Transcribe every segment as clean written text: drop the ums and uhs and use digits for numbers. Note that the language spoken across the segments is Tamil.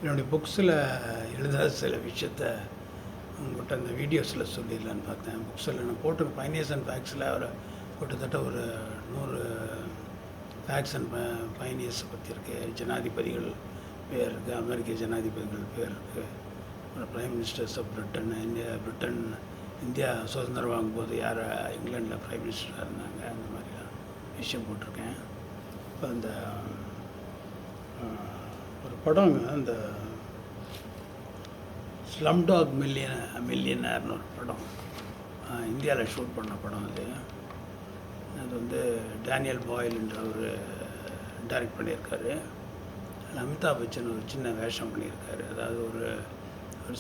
என்னுடைய புக்ஸில் எழுதாத சில விஷயத்த உங்கள்கிட்ட அந்த வீடியோஸில் சொல்லிடலான்னு பார்த்தேன். புக்ஸில் நான் போட்டிருக்க பைனியர்ஸ் அண்ட் ஃபேக்ட்ஸில் கிட்டத்தட்ட ஒரு 100 ஃபேக்ட்ஸ் அண்ட் பைனியர்ஸை பற்றி இருக்குது. ஜனாதிபதிகள் பேர் இருக்குது, அமெரிக்க ஜனாதிபதிகள் பேர் இருக்குது, prime ministers of Britain India சுதந்திரம் வாங்கும்போது யார் இங்கிலாண்டில் பிரைம் மினிஸ்டராக இருந்தாங்க, அந்த மாதிரிலாம் விஷயம் போட்டிருக்கேன். இப்போ அந்த ஒரு படங்க, அந்த ஸ்லம்டாக் மில்லியனர்னு ஒரு படம், இந்தியாவில் ஷூட் பண்ண படம். அது வந்து டேனியல் பாயில்ன்ற ஒரு டைரக்ட் பண்ணியிருக்காரு. அதில் அமிதாப் பச்சன் ஒரு சின்ன வேஷம் பண்ணியிருக்காரு. அதாவது ஒரு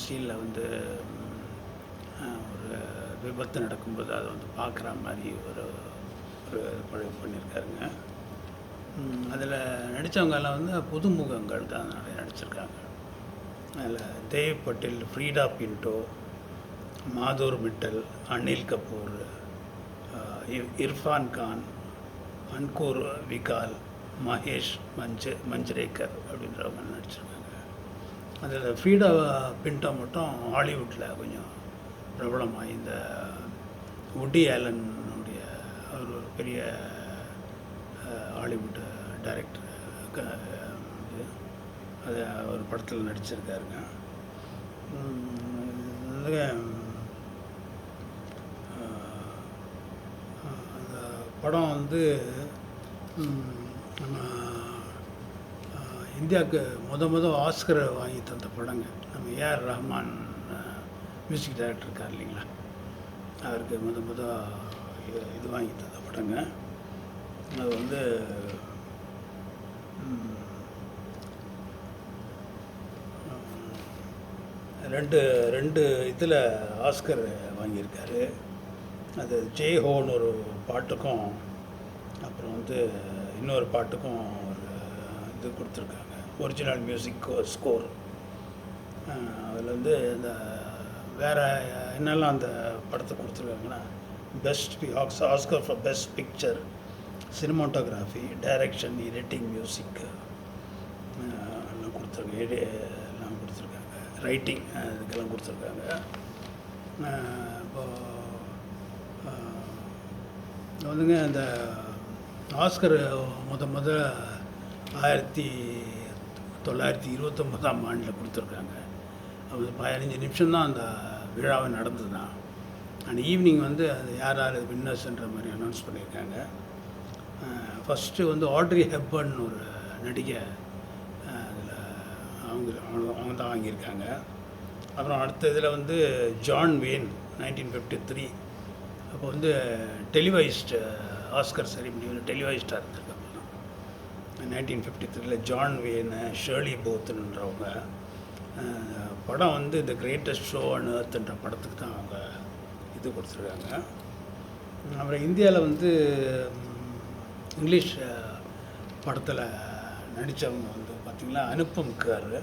சீனில் வந்து ஒரு விபத்து நடக்கும்போது அதை வந்து பார்க்குற மாதிரி ஒரு பண்ணியிருக்காருங்க. அதில் நடித்தவங்கெல்லாம் வந்து புதுமுகங்கள் தான் நிறைய நடிச்சிருக்காங்க. அதில் தேவ் பட்டேல், ஃப்ரீடா பின்டோ, மாதூர் மிட்டல், அனில் கபூர், இர்ஃபான் கான், அன்கூர் விகால், மகேஷ் மஞ்சுரேக்கர் அப்படின்றவங்க நடிச்சிருக்காங்க. அதில் ஃப்ரீடா பின்டோ மட்டும் ஹாலிவுட்டில் கொஞ்சம் பிரபலமாக இந்த வுட்டி ஆலனுடைய அவர் ஒரு பெரிய ஹாலிவுட் டைரக்டர், அதை ஒரு படத்தில் நடிச்சிருக்காருங்க. அந்த படம் வந்து நம்ம இந்தியாவுக்கு முத ஆஸ்கர் வாங்கி தந்த படங்க. நம்ம ஏஆர் ரஹ்மான் மியூசிக் டைரக்டர் இருக்கார் இல்லைங்களா, அவருக்கு முத இது வாங்கி தந்த படங்க. அது வந்து ரெண்டு இதில் ஆஸ்கர் வாங்கியிருக்காரு. அது ஜெய் ஹோன்னு ஒரு பாட்டுக்கும், அப்புறம் வந்து இன்னொரு பாட்டுக்கும் ஒரு இது கொடுத்துருக்காங்க, ஒரிஜினல் மியூசிக் ஸ்கோர். அதில் வந்து இந்த வேறு என்னெல்லாம் அந்த படத்தை கொடுத்துருக்காங்கன்னா, Oscar for best picture, cinematography, direction, editing, music எல்லாம் கொடுத்துருக்காங்க. ரைட்டிங் இதுக்கெல்லாம் கொடுத்துருக்காங்க. இப்போ வந்துங்க அந்த ஆஸ்கர் முத 1929ஆம் ஆண்டில் கொடுத்துருக்காங்க. அது 15 நிமிஷம்தான் அந்த விழாவை நடந்தது தான். அண்ட் ஈவினிங் வந்து அது யார் வின்னர்ஸ்ன்ற மாதிரி அனௌன்ஸ் பண்ணியிருக்காங்க. ஃபஸ்ட்டு வந்து ஆட்ரி ஹெப்பர்ன் ஒரு நடிகை, அதில் அவங்க தான் வாங்கியிருக்காங்க. அப்புறம் அடுத்த இதில் வந்து ஜான் வேன் 1953, அப்போ வந்து டெலிவைஸ்டு ஆஸ்கர் செரிமனி டெலிவைஸ்டாக இருந்திருக்கு. அப்போ 1953 ஜான் வேனு, ஷேர்லி போத்துன்றவங்க படம் வந்து இந்த கிரேட்டஸ்ட் ஷோ ஆன் எர்த்ன்ற படத்துக்கு தான் அவங்க இது கொடுத்துருக்காங்க. அப்புறம் இந்தியாவில் வந்து இங்கிலீஷ் படத்தில் நடித்தவங்க வந்து பார்த்திங்கன்னா அனுப்பம் கர்,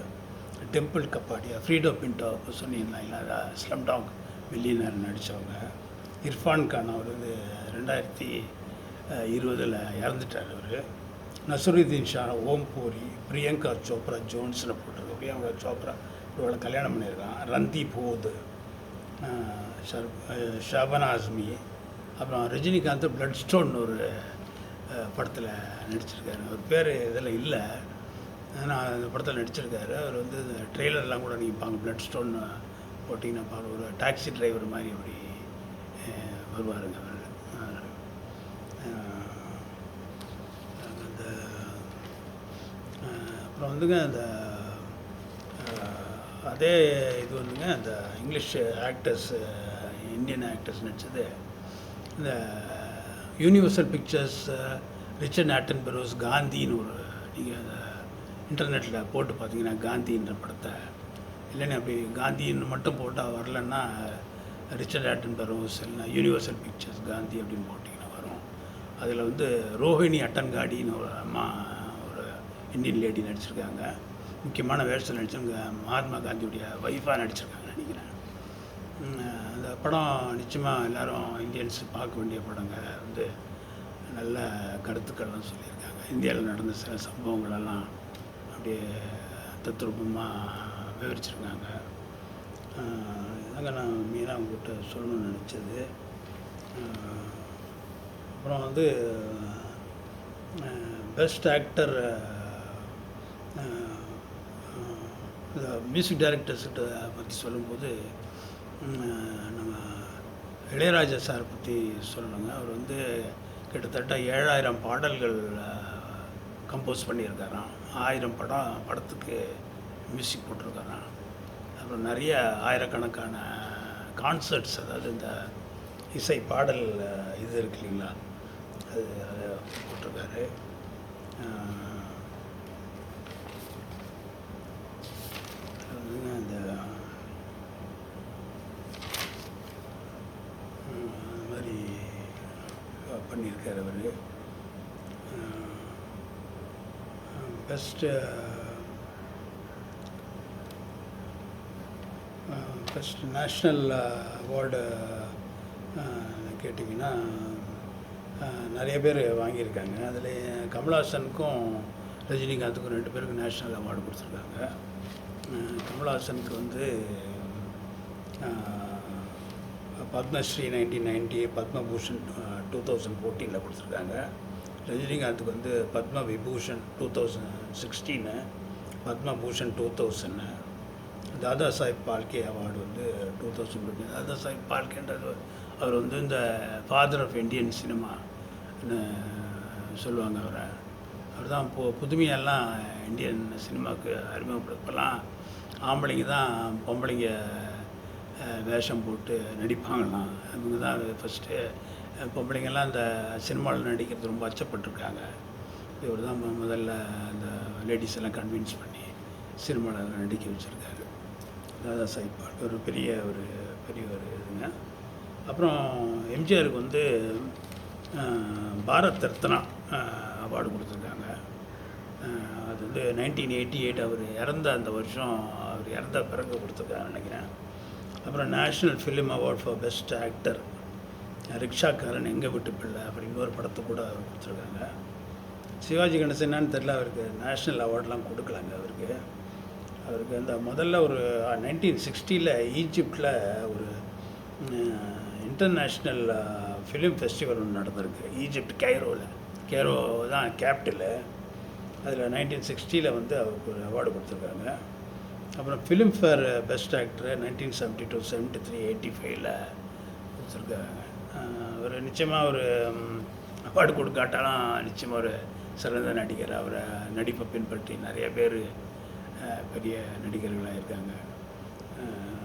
டெம்பிள் கப்பாடியா, ஃப்ரீடா பின்டோ, இப்போ சொன்னீங்கன்னா ஸ்லம்டாக் மில்லியனர் நடித்தவங்க, இர்ஃபான் கான், அவர் வந்து 2020 இறந்துட்டார். அவர் நசுருதீன் ஷா, ஓம் பூரி, பிரியங்கா சோப்ரா ஜோன்ஸ்னு போட்டிருக்கு. பிரியங்கா சோப்ரா இவளை கல்யாணம் பண்ணியிருக்கான். ரந்தீப் ஹூத், ஷாபனா ஆஸ்மி, அப்புறம் ரஜினிகாந்த் பிளட் ஸ்டோன் ஒரு படத்தில் நடிச்சிருக்காரு. அவர் பேர் இதில் இல்லை, ஆனால் அந்த படத்தில் நடிச்சிருக்காரு. அவர் வந்து இந்த ட்ரெய்லர்லாம் கூட நீங்கள் பார்க்க, பிளட் ஸ்டோன் போட்டிங்கன்னா பார்க்க ஒரு டாக்ஸி டிரைவர் மாதிரி அப்படி வருவாருங்க அவர். அந்த அப்புறம் வந்துங்க அந்த அதே இது வந்துங்க அந்த இங்கிலீஷ் ஆக்டர்ஸ், இந்தியன் ஆக்டர்ஸ் நடித்தது இந்த யூனிவர்சல் பிக்சர்ஸ், ரிச்சர்ட் ஆட்டன்பரோஸ் காந்தின்னு ஒரு, நீங்கள் அந்த இன்டர்நெட்டில் போட்டு பார்த்தீங்கன்னா காந்தின்ற படத்தை, இல்லைன்னா அப்படி காந்தின்னு மட்டும் போட்டால் வரலன்னா ரிச்சர்ட் ஆட்டன்பரோஸ் இல்லைன்னா யூனிவர்சல் பிக்சர்ஸ் காந்தி அப்படின்னு போட்டிங்கன்னா வரும். அதில் வந்து ரோஹிணி அட்டன்காடின்னு ஒரு ஒரு இந்தியன் லேடி நடிச்சிருக்காங்க. முக்கியமான வேஷத்தில் நடிச்சிருங்க, மகாத்மா காந்தியுடைய ஒய்ஃபாக நடிச்சிருக்காங்க நினைக்கிறேன். அந்த படம் நிச்சயமாக எல்லோரும் இந்தியன்ஸ் பார்க்க வேண்டிய படங்க. வந்து நல்ல கருத்துக்கள்லாம் சொல்லியிருக்காங்க. இந்தியாவில் நடந்த சில சம்பவங்களெல்லாம் அப்படியே தத்ரூபமாக விவரிச்சிருக்காங்க. இதாங்க நான் மெயினாக உங்கள்கிட்ட சொல்லணும்னு நினச்சது. அப்புறம் வந்து பெஸ்ட் ஆக்டர் மியூசிக் டைரக்டர்ஸ்கிட்ட பற்றி சொல்லும்போது நம்ம இளையராஜா சார் பற்றி சொல்லணுங்க. அவர் வந்து கிட்டத்தட்ட 7000 பாடல்கள் கம்போஸ் பண்ணியிருக்காராம். 1000 படத்துக்கு மியூசிக் போட்டிருக்காராம். அப்புறம் நிறைய ஆயிரக்கணக்கான கான்சர்ட்ஸ், அதாவது இந்த இசை பாடல் இது இருக்கு இல்லைங்களா, அது அதை போட்டிருக்காரு. அந்த மாதிரி பண்ணியிருக்கார் அவர். பெஸ்ட்டு நேஷ்னல் அவார்டு கேட்டிங்கன்னா நிறைய பேர் வாங்கியிருக்காங்க. அதில் கமல்ஹாசனுக்கும் ரஜினிகாந்துக்கும் 2 பேருக்கும் நேஷ்னல் அவார்டு கொடுத்துருக்காங்க. கமல்ஹாசனுக்கு வந்து பத்மஸ்ரீ 1990, பத்மபூஷன் 2014 கொடுத்துருக்காங்க. ரஜினிகாந்துக்கு வந்து பத்ம விபூஷன் 2016, பத்மபூஷன் 2000, தாதா சாஹிப் பால்கே அவார்டு வந்து 2020. தாதா சாஹிப் பால்கேன்றது அவர் வந்து இந்த ஃபாதர் ஆஃப் இந்தியன் சினிமான்னு சொல்லுவாங்க அவரை. அவர் தான் புதுமையெல்லாம் இந்தியன் சினிமாவுக்கு அறிமுகப்படுத்தலாம். ஆம்பளைங்க தான் பொம்பளைங்க வேஷம் போட்டு நடிப்பாங்களாம். இவங்க தான் ஃபஸ்ட்டு பொம்பளைங்கெல்லாம் அந்த சினிமாவில் நடிக்கிறது ரொம்ப அச்சப்பட்டிருக்காங்க. இவர் தான் முதல்ல அந்த லேடிஸ் எல்லாம் கன்வின்ஸ் பண்ணி சினிமாவில் நடிக்க வச்சுருக்காரு. தாதா சாஹிப் பால்கே ஒரு பெரிய ஒரு இதுங்க. அப்புறம் எம்ஜிஆருக்கு வந்து பாரத் ரத்னா அவார்டு கொடுத்துருக்காங்க. அது வந்து 1988 அவர் இறந்த அந்த வருஷம், அவர் இறந்த பிறகு கொடுத்துருக்காங்க நினைக்கிறேன். அப்புறம் national film award for best actor ரிக்ஷாக்காரன், எங்கள் வீட்டு பிள்ளை, அப்புறம் இன்னொரு படத்தை கூட அவர் கொடுத்துருக்காங்க. சிவாஜி கணேசன் என்னன்னு தெரில, அவருக்கு நேஷ்னல் அவார்டெலாம் கொடுக்கலாங்க. அவருக்கு அந்த முதல்ல ஒரு 1960 ஈஜிப்டில் ஒரு இன்டர்நேஷ்னல் ஃபிலிம் ஃபெஸ்டிவல் ஒன்று நடந்திருக்கு. ஈஜிப்ட் கேரோ தான் கேபிட்டலு. அதில் 1960 வந்து அவருக்கு ஒரு அவார்டு கொடுத்துருக்காங்க. அப்புறம் ஃபிலிம்ஃபேர் பெஸ்ட் ஆக்டர் 1972, 73, 85 கொடுத்துருக்காங்க. அவர் நிச்சயமாக ஒரு அவார்டு கொடுக்காட்டாலும் நிச்சயமாக ஒரு சிறந்த நடிகர். அவரை நடிப்பை பின்பற்றி நிறைய பேர் பெரிய நடிகர்களாக இருக்காங்க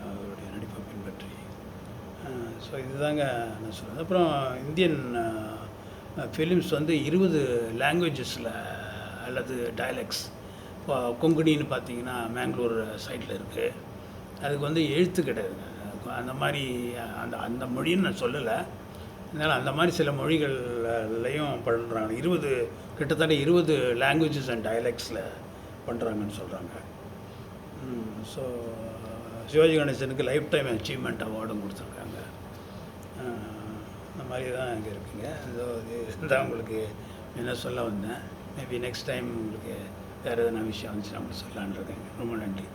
அவருடைய நடிப்பை பின்பற்றி. ஸோ இதுதாங்க நான் சொல்கிறது. அப்புறம் இந்தியன் ஃபிலிம்ஸ் வந்து 20 லாங்குவேஜஸில் அல்லது டயலெக்ட்ஸ். இப்போ கொங்குனின்னு பார்த்தீங்கன்னா மேங்களூர் சைடில் இருக்குது. அதுக்கு வந்து எழுத்து கிடையாதுங்க. அந்த மாதிரி அந்த மொழின்னு நான் சொல்லலை. அதனால் அந்த மாதிரி சில மொழிகள்லையும் பண்ணுறாங்க. கிட்டத்தட்ட 20 லாங்குவேஜஸ் அண்ட் டயலெக்ட்ஸில் பண்ணுறாங்கன்னு சொல்கிறாங்க. ஸோ சிவாஜி கணேசனுக்கு லைஃப் டைம் அச்சீவ்மெண்ட் அவார்டும் கொடுத்துருக்காங்க. அந்த மாதிரி தான் இங்கே இருக்குங்க. இதுதான் உங்களுக்கு என்ன சொல்ல வந்தேன். மேபி நெக்ஸ்ட் டைம் உங்களுக்கு வேறு எதனா விஷயம் வந்துச்சுன்னா உங்களுக்கு சொல்லலான்னு இருக்கேங்க. ரொம்ப நன்றி.